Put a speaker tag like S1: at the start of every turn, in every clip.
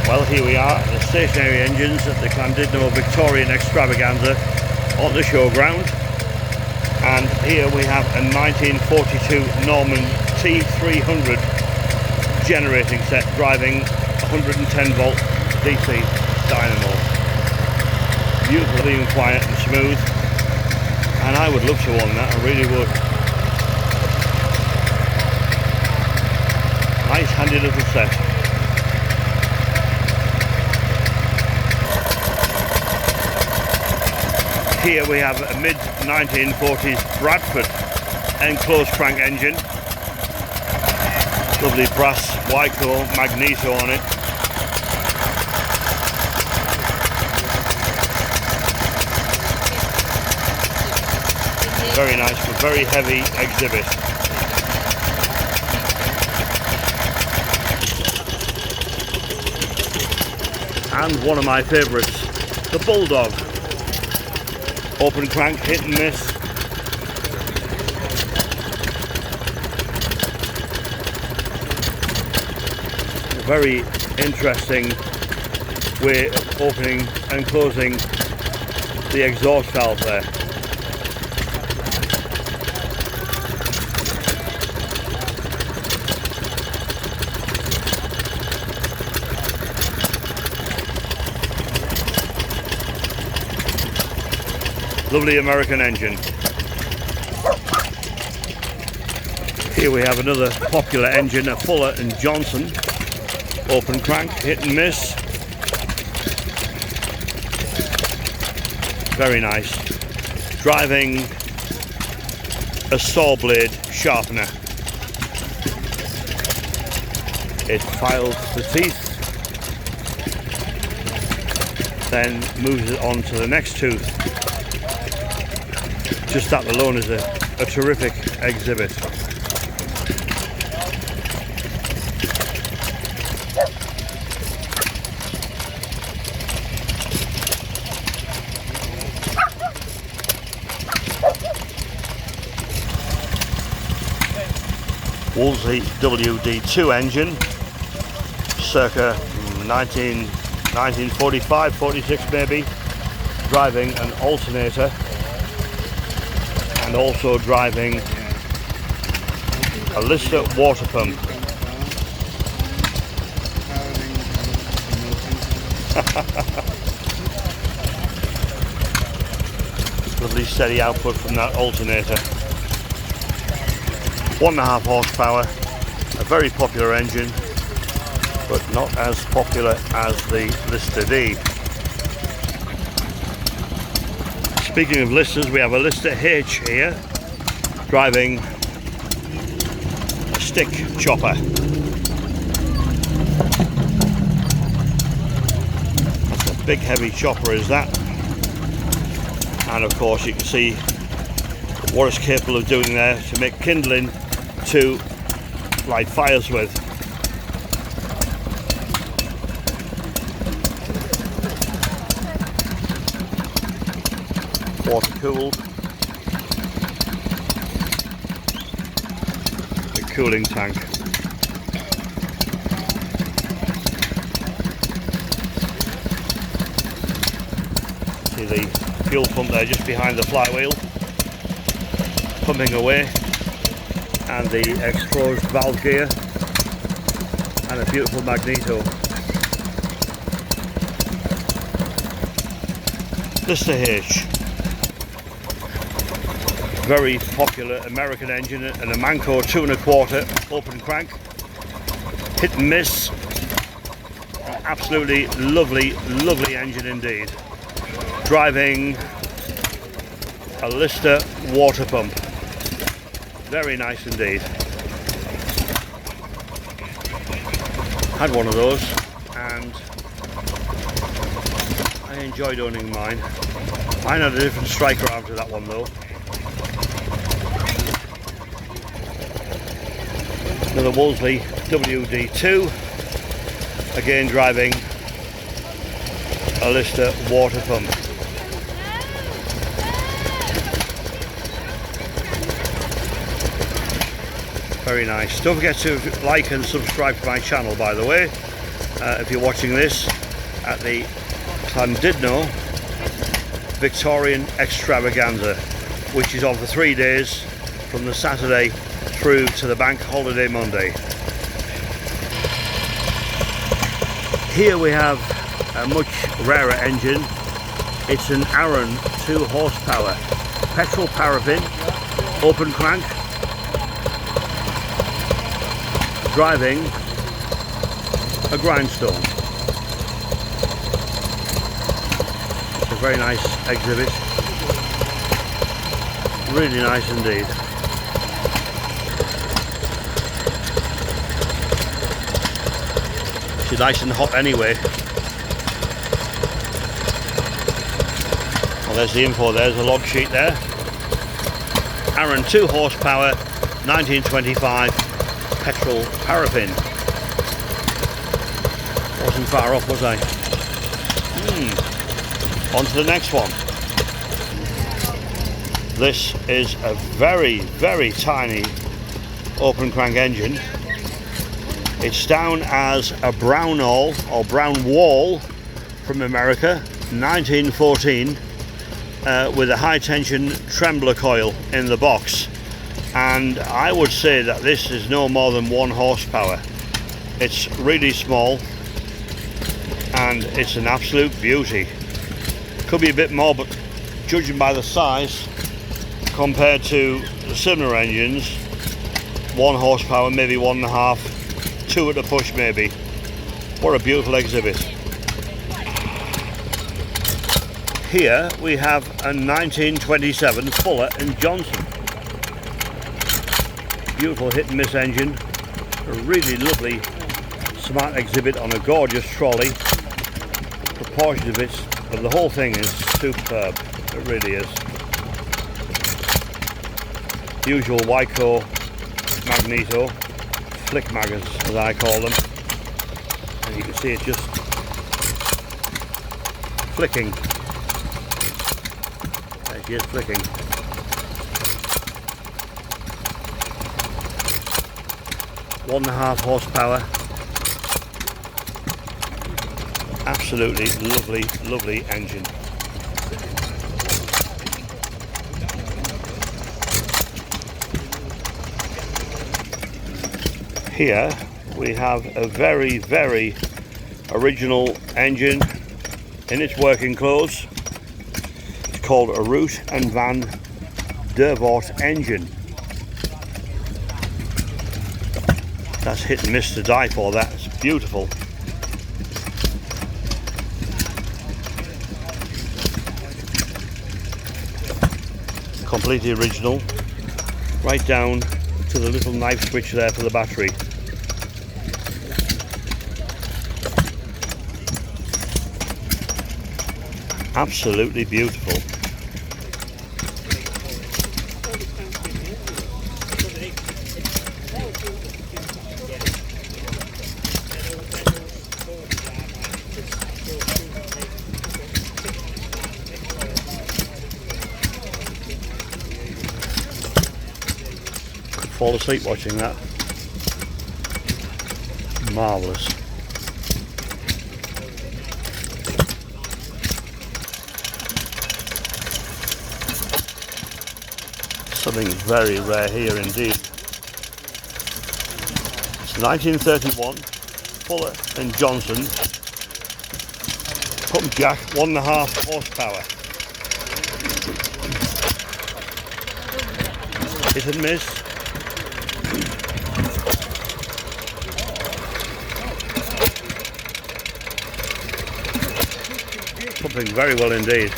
S1: Well, here we are at the Stationary Engines at the Llandudno Victorian Extravaganza on the showground, and here we have a 1942 Norman T300 generating set driving 110 volt DC dynamo. Beautifully and quiet and smooth, and I would love to own that, I really would. Nice handy little set. Here we have a mid-1940s Bradford enclosed crank engine. Lovely brass Wyco magneto on it. Very nice but very heavy exhibit. And one of my favourites, the Bulldog. Open crank, hit and miss. A very interesting way of opening and closing the exhaust valve there. Lovely American engine. Here we have another popular engine, a Fuller and Johnson. Open crank, hit and miss. Very nice. Driving a saw blade sharpener. It files the teeth, then moves it on to the next tooth. Just that alone is a terrific exhibit. Wolseley WD2 engine, circa 1945, 46 maybe, driving an alternator. And also driving a Lister water pump. Lovely steady output from that alternator. 1.5 horsepower, a very popular engine, but not as popular as the Lister D. Speaking of Listers, we have a Lister H here, driving a stick chopper. That's a big heavy chopper is that. And of course you can see what it's capable of doing there to make kindling to light fires with. Water cooled. The cooling tank. See the fuel pump there just behind the flywheel, pumping away, and the exposed valve gear, and a beautiful magneto. Lister H. Very popular American engine, and a Manco 2 1/4 open crank, hit and miss. An absolutely lovely engine indeed, driving a Lister water pump. Very nice indeed. Had one of those and I enjoyed owning mine. Mine had a different striker arm to that one though. Another Wolseley WD2, again driving a Lister water pump. Very nice. Don't forget to like and subscribe to my channel, by the way. if you're watching this, at the Llandudno Victorian Extravaganza, which is on for 3 days from the Saturday through to the bank holiday Monday. Here we have a much rarer engine. It's an Aron 2 horsepower petrol paraffin open crank, driving a grindstone. It's a very nice exhibit, really nice indeed. It's nice and hot anyway. Well, there's the info, there's a log sheet there. Aron 2 horsepower, 1925 petrol paraffin. Wasn't far off, was I? On to the next one. This is a very, very tiny open crank engine. It's down as a brown all or brown wall from America, 1914, with a high tension trembler coil in the box. And I would say that this is no more than 1 horsepower. It's really small and it's an absolute beauty. Could be a bit more, but judging by the size compared to similar engines, 1 horsepower, maybe 1.5, 2 at the push maybe. What a beautiful exhibit. Here we have a 1927 Fuller and Johnson. Beautiful hit and miss engine. A really lovely smart exhibit on a gorgeous trolley. Proportion of it, but the whole thing is superb. It really is. Usual Wyco magneto, flick maggers as I call them. And you can see it just flicking. There she is, flicking. One and a half horsepower. Absolutely lovely, lovely engine. Here we have a very, very original engine in its working clothes. It's called a Root and Van der Voort engine. That's hit and miss to die for. That it's beautiful. Completely original, right down to the little knife switch there for the battery. Absolutely beautiful. Could fall asleep watching that. Marvellous. Something very rare here indeed. It's 1931 Fuller and Johnson pump jack, 1.5 horsepower. Hit and miss. Pumping very well indeed.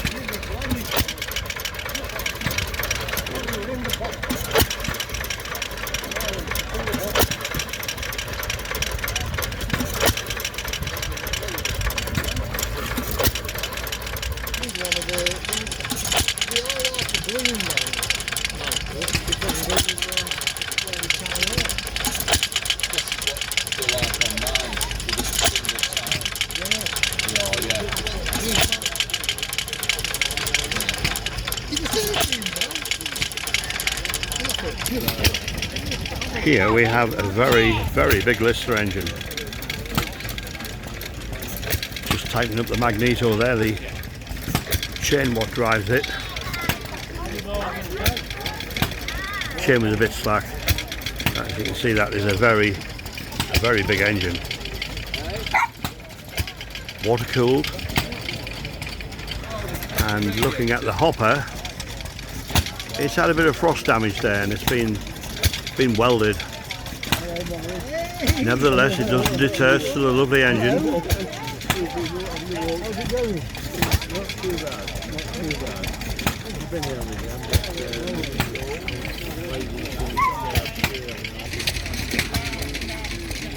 S1: Here we have a very, very big Lister engine. tightening up the magneto there, the chain what drives it. Chain was a bit slack. As you can see, that is a very big engine. Water cooled. And looking at the hopper, it's had a bit of frost damage there, and it's been welded. Nevertheless, it doesn't deter. It's still a lovely engine.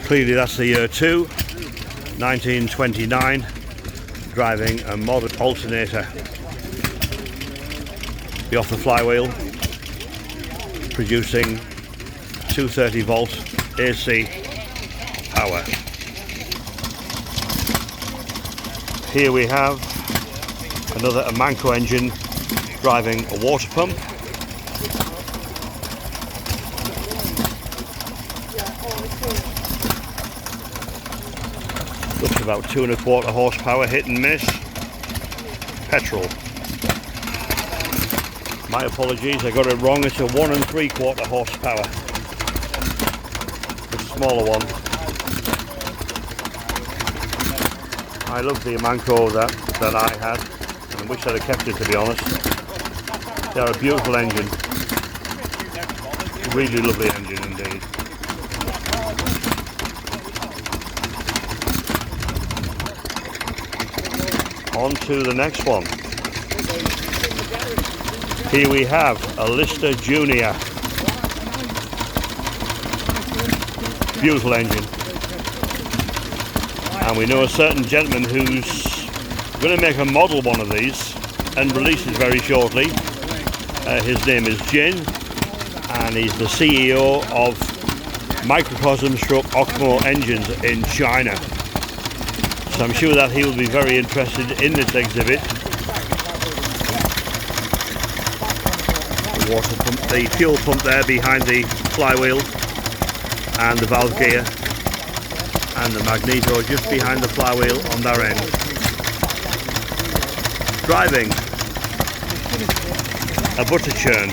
S1: Clearly that's the year 2, 1929, driving a modern alternator. Be off the flywheel, producing 230 volt AC power. Here we have another Amanco engine driving a water pump. Looks about 2 1/4 horsepower, hit and miss. Petrol. My apologies, I got it wrong. It's a 1 3/4 horsepower. The smaller one. I love the Amanco that I had. I wish I'd have kept it, to be honest. They're a beautiful engine. Really lovely engine indeed. On to the next one. Here we have a Lister Junior. Beautiful engine. And we know a certain gentleman who's going to make a model one of these and release it very shortly. His name is Jin, and he's the CEO of Microcosm Oxmo Engines in China. So I'm sure that he will be very interested in this exhibit. The water pump, the fuel pump there behind the flywheel, and the valve gear, and the magneto just behind the flywheel on their end. Driving a butter churn.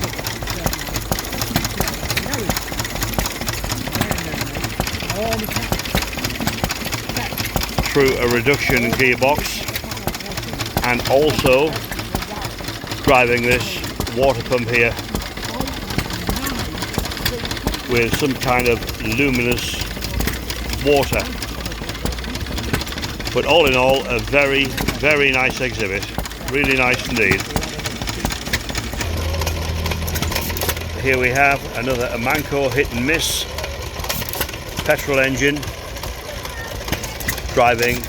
S1: Through a reduction gearbox, and also driving this water pump here with some kind of luminous water. But all in all, a very nice exhibit. Really nice indeed. Here we have another Amanco hit and miss petrol engine driving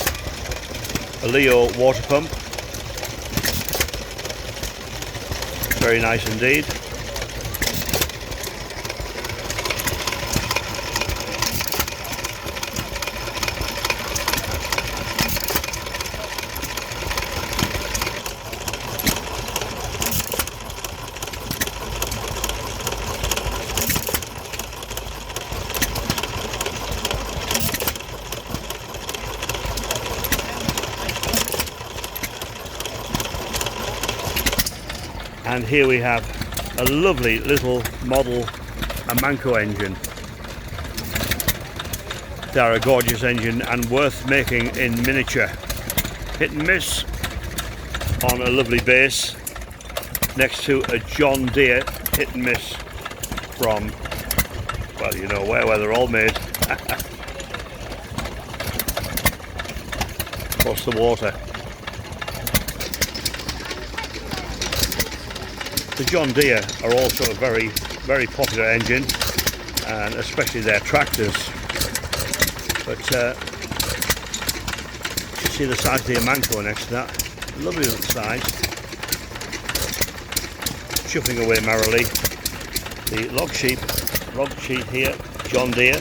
S1: a Leo water pump. Very nice indeed. And here we have a lovely little model Amanco engine. They're a gorgeous engine and worth making in miniature. Hit and miss on a lovely base next to a John Deere hit and miss from, well, you know where they're all made. Across the water. The John Deere are also a very popular engine, and especially their tractors. But you see the size of the Amanco next to that. Lovely little size. Chuffing away merrily. The log sheet here, John Deere,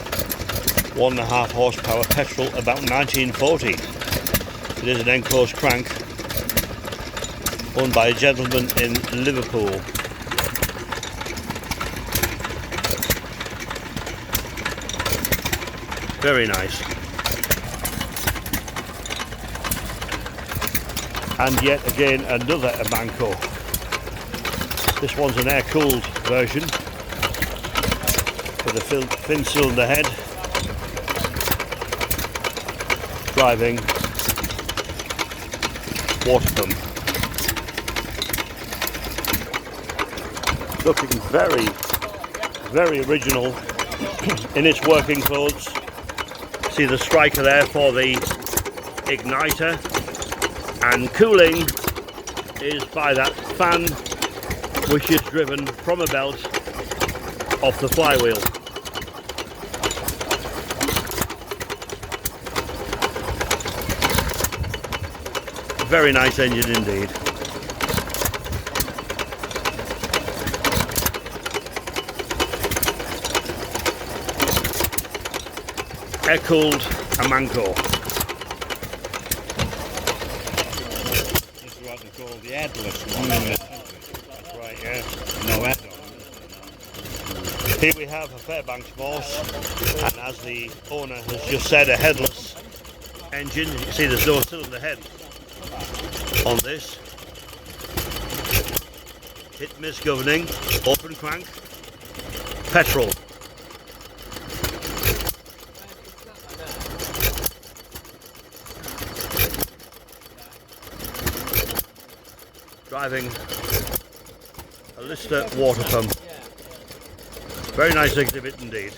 S1: 1 1/2 horsepower petrol, about 1940. It is an enclosed crank, owned by a gentleman in Liverpool. Very nice. And yet again another Amanco. This one's an air-cooled version with a fin cylinder head, driving water pump. Looking very, very original in its working clothes. See the striker there for the igniter, and cooling is by that fan which is driven from a belt off the flywheel. Very nice engine indeed. Air-cooled Amanco.
S2: This is what they call the headless one.
S1: That's right, yeah.
S2: No head on.
S1: Here we have a Fairbanks Morse, and as the owner has just said, a headless engine. You can see there's no cylinder head on this. Hit miss governing, open crank, petrol. Driving a Lister water pump. Very nice exhibit indeed.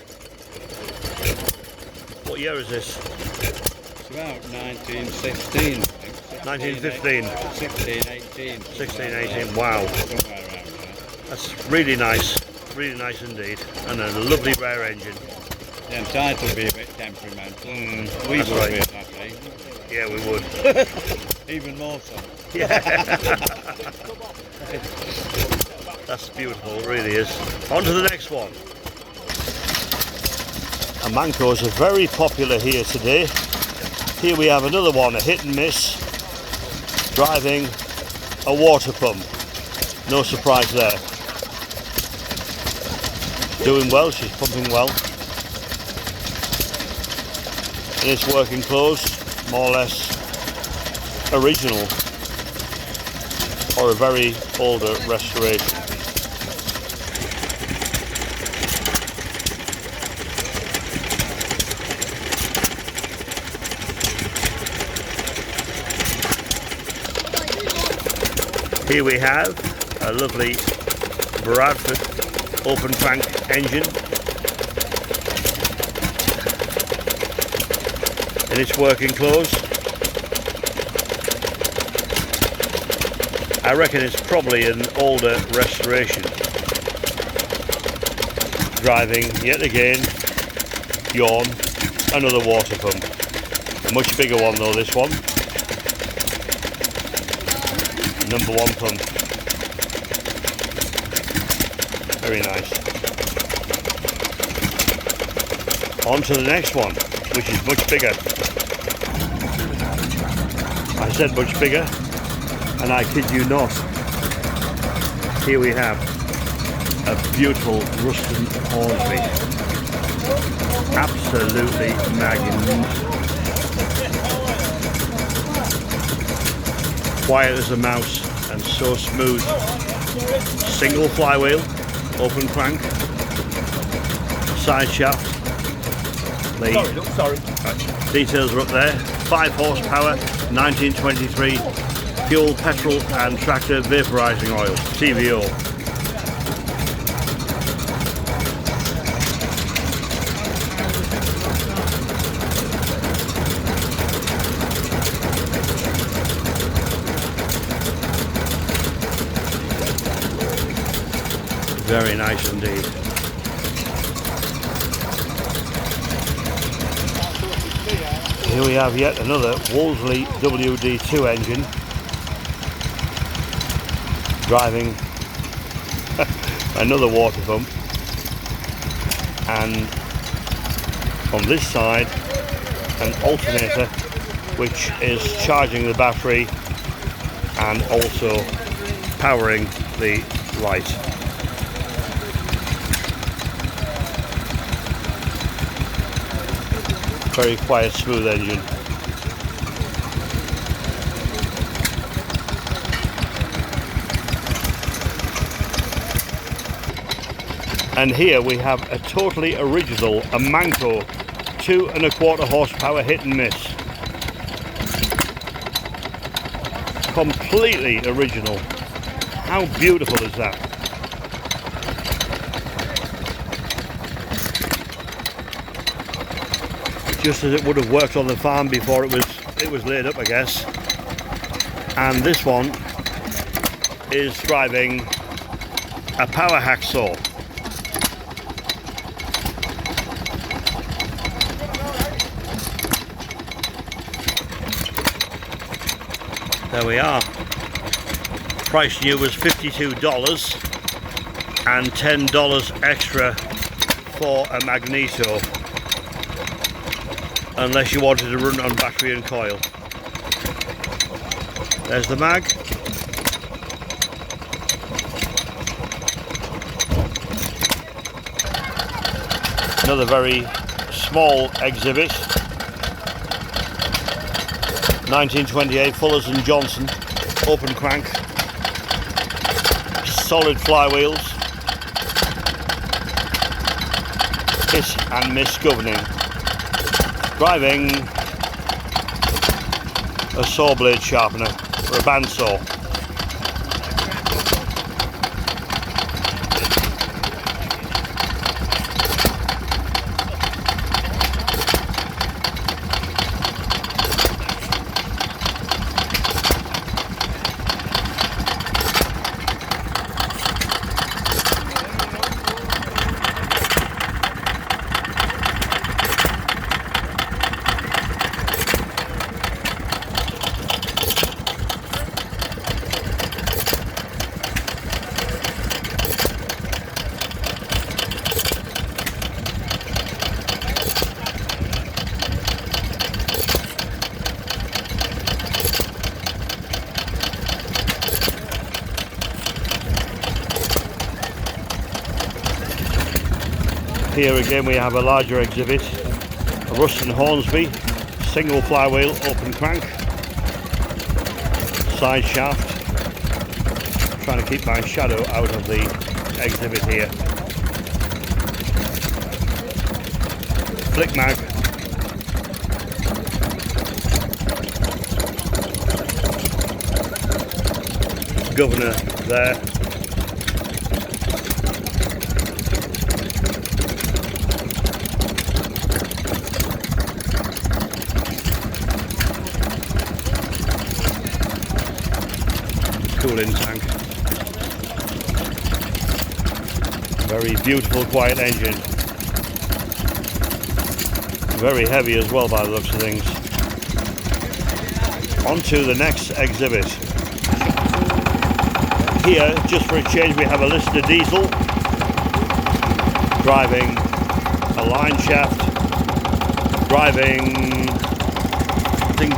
S1: What year is this?
S2: It's about 1916, I think.
S1: 1915.
S2: 16, 18.
S1: 16, 18, wow.
S2: Somewhere around there.
S1: That's really nice indeed. And a lovely rare engine.
S2: The inside will be a bit temperamental. We
S1: That's
S2: would
S1: right.
S2: be at that age.
S1: Yeah, we would.
S2: Even more so.
S1: Yeah. That's beautiful, it really is. On to the next one. Amancos are very popular here today. Here we have another one, a hit and miss, driving a water pump. No surprise there. Doing well, she's pumping well. In its working clothes, more or less original, or a very older restoration. Here we have a lovely Bradford open crank engine in its working clothes. I reckon it's probably an older restoration. Driving yet again, yawn, another water pump. A much bigger one though, this one. Number one pump. Very nice. On to the next one, which is much bigger. I said much bigger, and I kid you not. Here we have a beautiful Ruston Hornsby. Absolutely magnificent. Quiet as a mouse and so smooth. Single flywheel, open crank, side shaft. The details are up there. 5 horsepower, 1923, fuel, petrol and tractor vaporizing oil, TVO. Very nice indeed. Here we have yet another Wolseley WD2 engine driving another water pump, and on this side an alternator which is charging the battery and also powering the light. Very quiet, smooth engine. And here we have a totally original, a Manco 2¼ horsepower hit and miss. Completely original. How beautiful is that? Just as it would have worked on the farm before it was laid up, I guess. And this one is driving a power hacksaw. There we are. Price new was $52 and $10 extra for a magneto, unless you wanted to run on battery and coil. There's the mag. Another very small exhibit. 1928 Fullers and Johnson open crank, solid flywheels, hit and miss governing, driving a saw blade sharpener or a bandsaw. Here again we have a larger exhibit, a Ruston Hornsby, single flywheel, open crank, side shaft. Trying to keep my shadow out of the exhibit here. Flick mag. Governor there. Cooling tank. Very beautiful, quiet engine. Very heavy as well by the looks of things. On to the next exhibit. Here, just for a change, we have a Lister diesel driving a line shaft, driving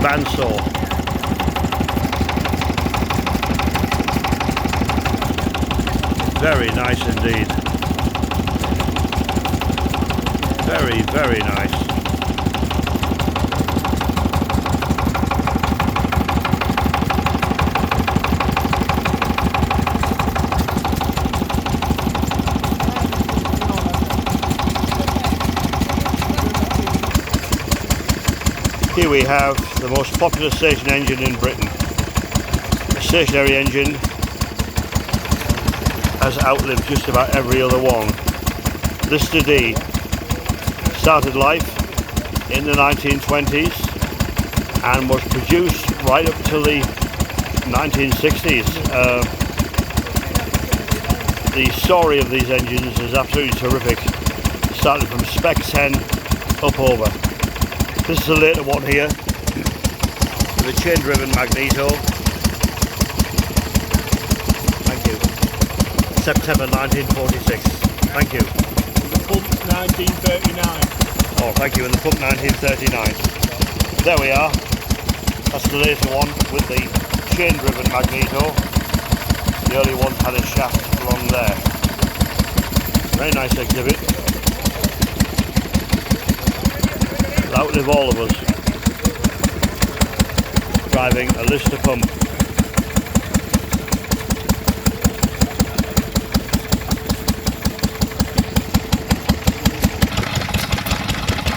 S1: bandsaw. Very nice indeed. Very, very nice. Here we have the most popular station engine in Britain. A stationary engine has outlived just about every other one. Lister D started life in the 1920s and was produced right up till the 1960s. The story of these engines is absolutely terrific, starting from Spec 10 up over. This is a later one here with a chain driven magneto. Thank you. September 1946. Thank you.
S3: The pump 1939.
S1: Oh, thank you. And the pump 1939. There we are. That's the later one with the chain driven magneto. The early ones had a shaft along there. Very nice exhibit. Outlive all of us. Driving a Lister pump.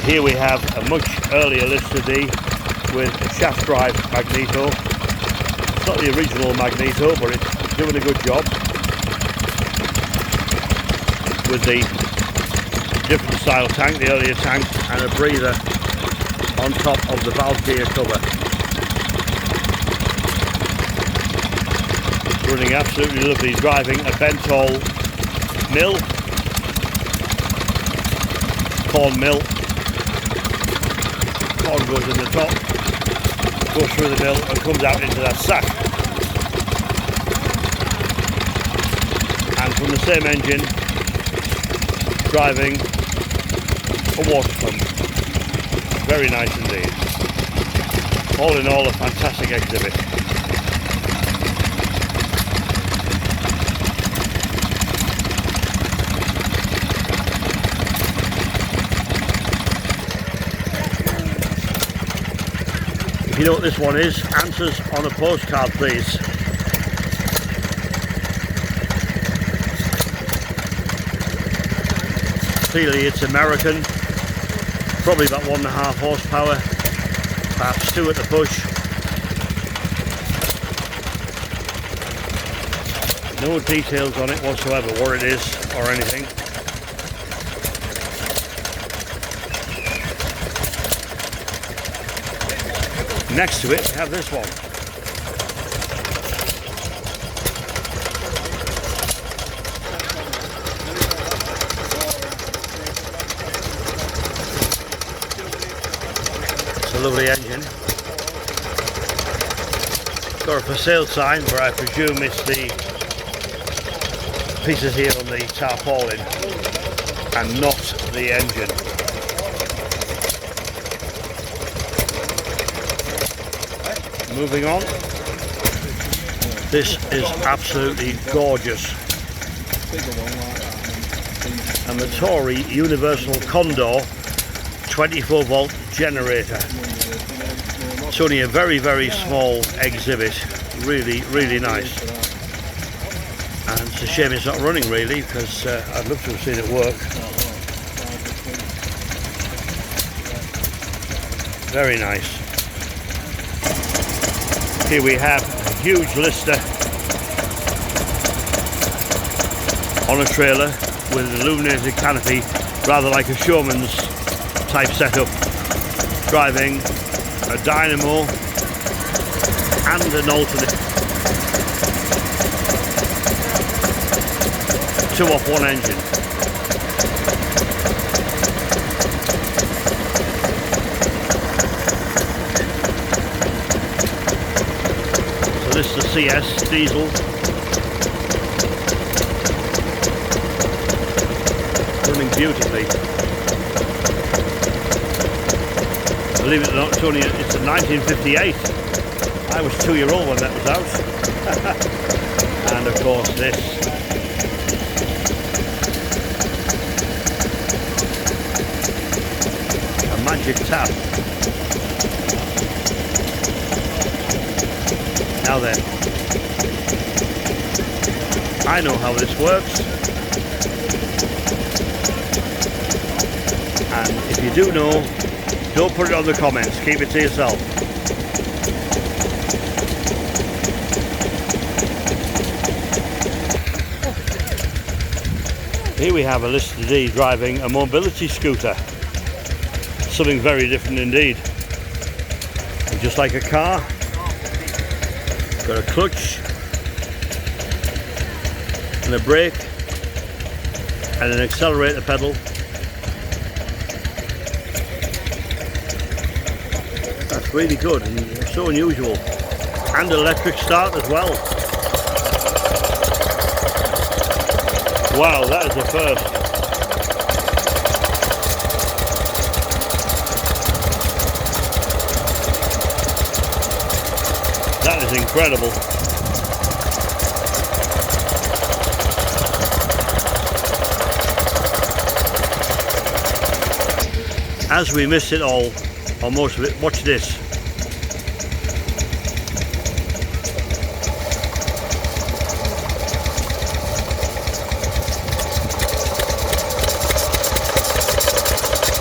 S1: Here we have a much earlier Lister D with a shaft drive magneto. It's not the original magneto, but it's doing a good job with the different style tank, the earlier tank, and a breather on top of the valve gear cover. Running absolutely lovely, driving a Bentall mill, corn mill. Corn goes in the top, goes through the mill and comes out into that sack. And from the same engine, driving a water pump. Very nice indeed. All in all, a fantastic exhibit. If you know what this one is, answers on a postcard please. Clearly it's American, probably about 1.5 horsepower, perhaps 2 at the push. No details on it whatsoever, what it is or anything. Next to it we have this one. It's a lovely engine. Got a for sale sign, but I presume it's the pieces here on the tarpaulin and not the engine. Moving on, this is absolutely gorgeous. A Motori Universal Condor 24 volt generator. It's only a very, very small exhibit. Really, really nice. And it's a shame it's not running really, because I'd love to have seen it work. Very nice. Here we have a huge Lister on a trailer with an illuminated canopy, rather like a showman's type setup, driving a dynamo and an alternate. 2 off 1 engine. This is the CS diesel. Running beautifully. Believe it or not, it's a 1958. I was 2-year-old when that was out. And of course this. A magic tap. Now then, I know how this works, and if you do know, don't put it on the comments, keep it to yourself. Here we have a Lister D driving a mobility scooter, something very different indeed. And just like a car, got a clutch and a brake and an accelerator pedal. That's really good and so unusual. And electric start as well. Wow, that is a first. That is incredible. As we missed it all, or most of it, watch this.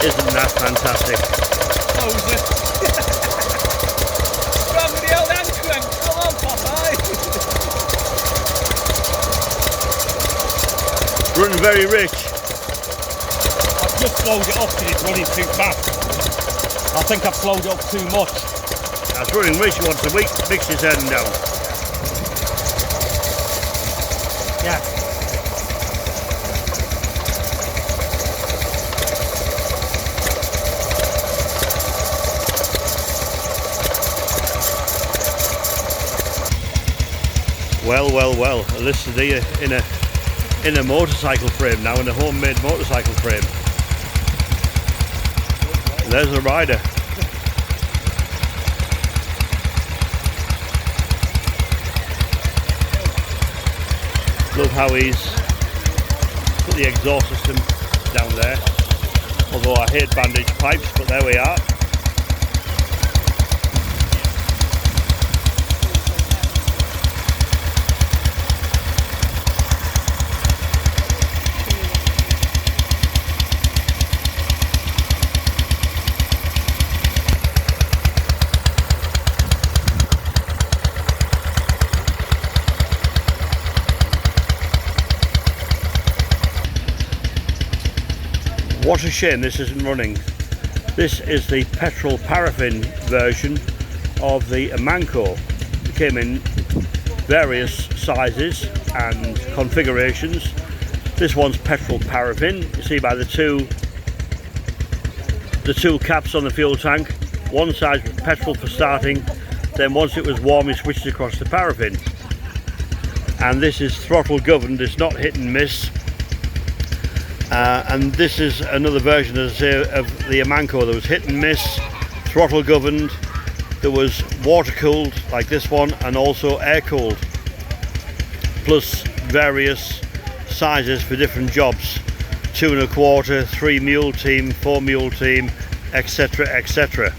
S1: Isn't that Fantastic.
S3: Close it. Run with the old hand crank. Come on, Popeye.
S1: Running very rich.
S3: I've just slowed it up because it's running too fast. I think I've slowed it up too much.
S1: That's running rich once a week. Mix his head down.
S3: Yeah.
S1: Well. This is the in a motorcycle frame now, in a homemade motorcycle frame. There's the rider. Love how he's put the exhaust system down there. Although I hate bandage pipes, but there we are. What a shame this isn't running. This is the petrol paraffin version of the Manco. It came in various sizes and configurations. This one's petrol paraffin. You see by the two caps on the fuel tank. One side was petrol for starting, then once it was warm you switched across to paraffin. And this is throttle governed, it's not hit and miss. And this is another version, as I say, of the Manco. There was hit and miss, throttle governed, there was water cooled like this one, and also air cooled, plus various sizes for different jobs: 2 1/4, 3 mule team, 4 mule team, etc, etc.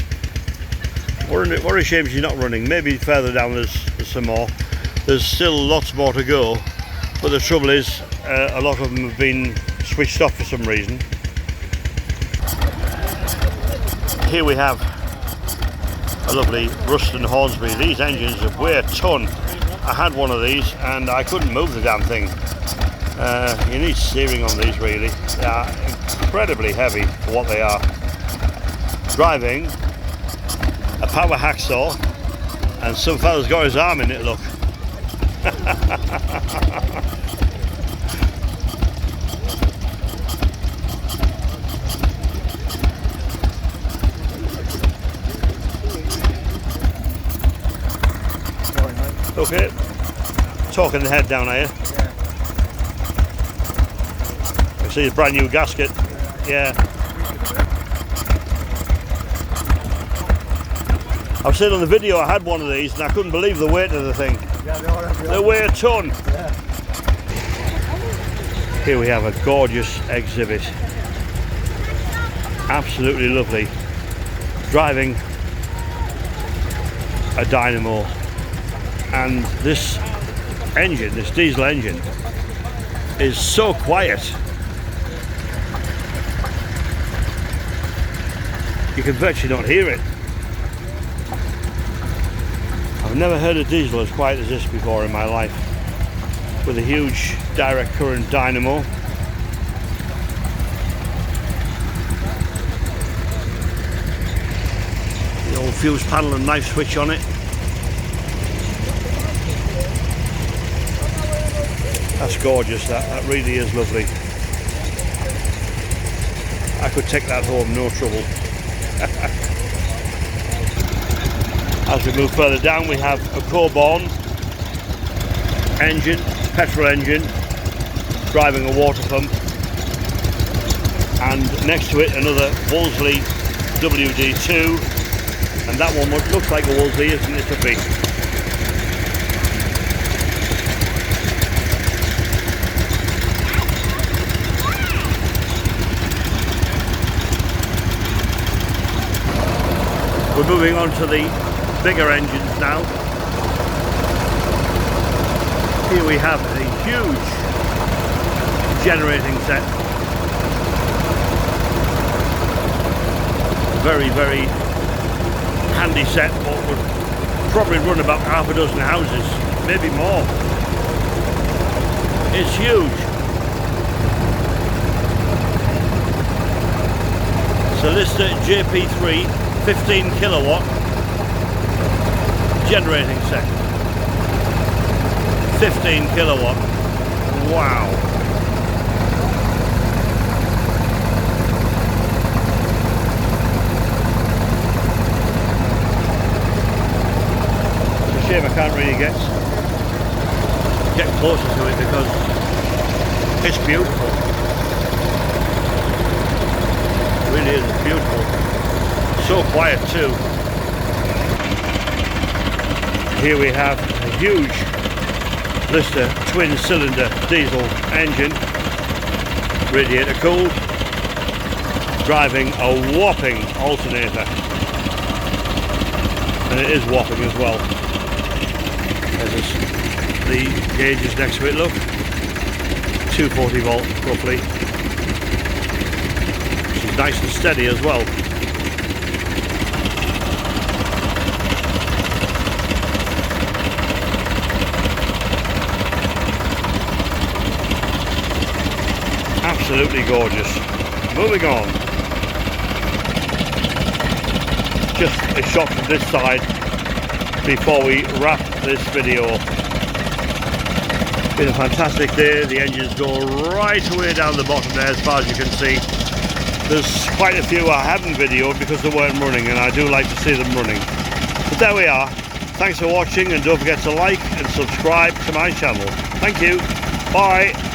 S1: What a shame she's not running. Maybe further down there's some more. There's still lots more to go, but the trouble is a lot of them have been switched off for some reason. Here we have a lovely Ruston Hornsby. These engines weigh a ton. I had one of these and I couldn't move the damn thing. You need steering on these really. They are incredibly heavy for what they are. Driving a power hacksaw, and some fella's got his arm in it, look. Okay, talking the head down here. Yeah. I see a brand new gasket. Yeah. I've seen on the video I had one of these and I couldn't believe the weight of the thing. Yeah, they weigh a ton. Yeah. Here we have a gorgeous exhibit. Absolutely lovely. Driving a dynamo. And this engine, this diesel engine, is so quiet. You can virtually not hear it. I've never heard a diesel as quiet as this before in my life, with a huge direct current dynamo. The old fuse panel and knife switch on it. That's gorgeous, that really is lovely. I could take that home, no trouble. As we move further down, we have a Coborn engine, petrol engine, driving a water pump, and next to it another Wolseley WD2, and that one looks like a Wolseley, isn't it, Tuffy? We're moving on to the bigger engines now. Here we have a huge generating set. very, very handy set, what would probably run about half a dozen houses, maybe more. It's huge. Solicitor JP3 15 kilowatt generating set. 15 kilowatt. Wow. It's a shame I can't really get closer to it because it's beautiful. It really is beautiful. So quiet too. Here we have a huge Lister twin cylinder diesel engine, radiator cooled, driving a whopping alternator, and it is whopping as well. There's the gauges next to it, look, 240 volt roughly. She's nice and steady as well. Absolutely gorgeous. Moving on. Just a shot from this side before we wrap this video up. Been a fantastic day. The engines go right away down the bottom there as far as you can see. There's quite a few I haven't videoed because they weren't running, and I do like to see them running. But there we are. Thanks for watching, and don't forget to like and subscribe to my channel. Thank you. Bye.